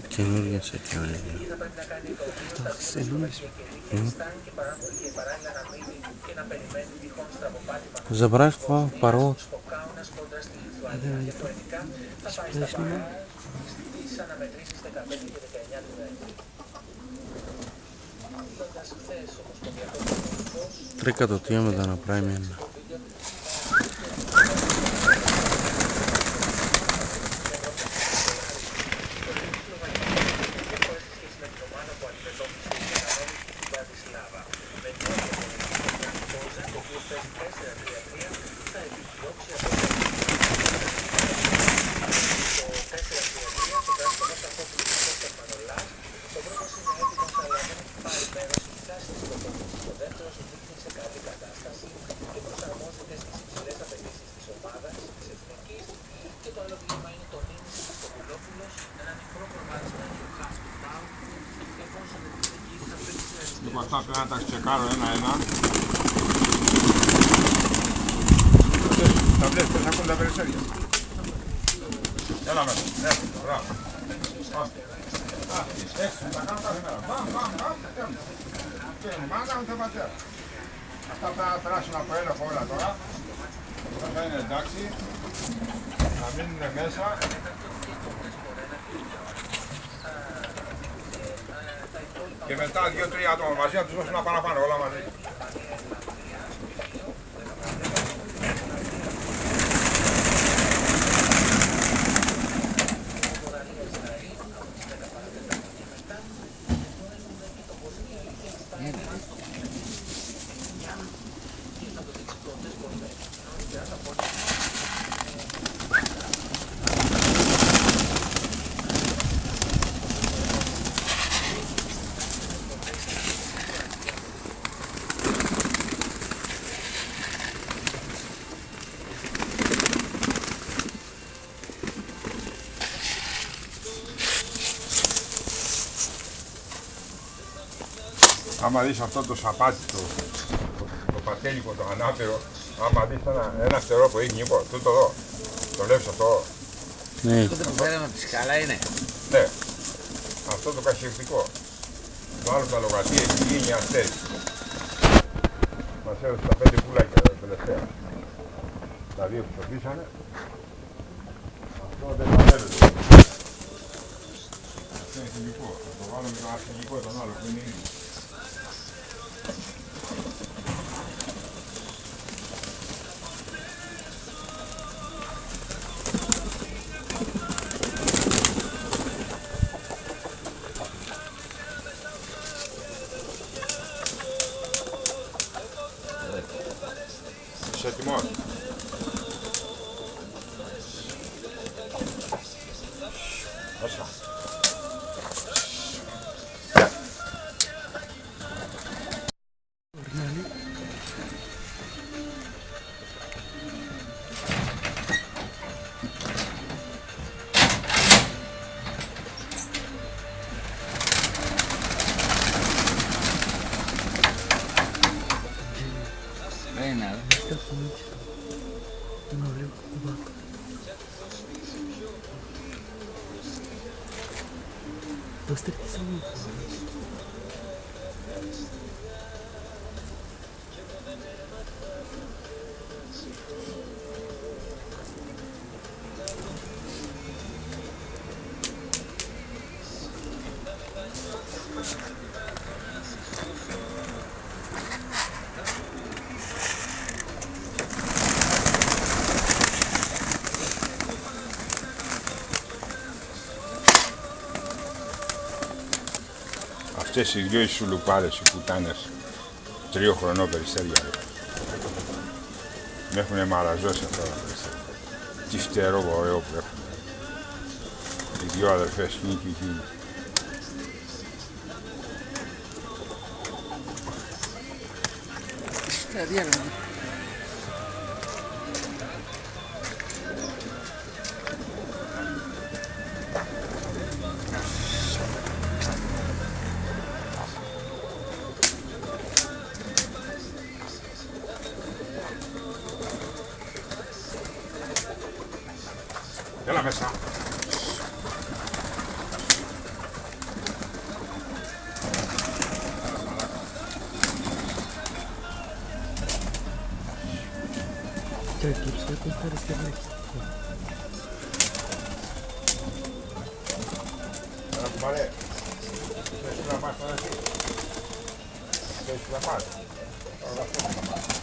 Καινούργια σε καινούργια. Забрать пару. Τρικατοτιέμετα να πράγει ένα. Λοιπόν, αυτά πρέπει να τα ξεκάρω ένα-ένα. Τα βλέπεις πώς ακούν τα περισσότερια. Έλα μέσα, έλα, μπράβο. Έτσι, τα κάνω κάθε μέρα. Μπαμ, μπαμ, μπαμ, παίρνουν μάνα ούτε πατέρα. Αυτά πρέπει να περάσουν από έλεγχο όλα τώρα. Αυτά θα είναι εντάξει. Να μείνουν μέσα. Και μετά 2-3 άτομα μαζί να τους δώσουν να παραπάνω όλα μαζί. Άμα δεις αυτό το σαπάτι, το πατέλικο, το ανάπηρο, άμα δεις ένα φτερό που έχει Νίκο, τούτο εδώ, το βλέπεις αυτό. Ναι. Αυτό που φέραμε από τη σκάλα είναι. Ναι, αυτό το καχυευτικό. Το άλλο τα λογατή έχει γίνει αστέρι. Μας έδωσε τα 5 πουλάκια τελευταία. Τα 2 που το πείσανε. Αυτό δεν θα φέρεται. Αυτό είναι χημικό. Θα το βάλουμε το αρχηγικό τον άλλο που είναι ήδη. Είσαι έτοιμος? Μέσα. Αυτές οι δυο οι σουλουπάδες, οι πουτάνες, 3 χρονών περιστέρια. Με έχουνε μαραζώσει αυτά τα περιστέρια. Τι φτερό ωραίο που έχουν. Οι δυο αδερφές, Νίκη και εκείνη. Έλα μέσα. Έλα κουμπάρε. Θες να πας τώρα εσύ. Θες να πας. Τώρα να πας.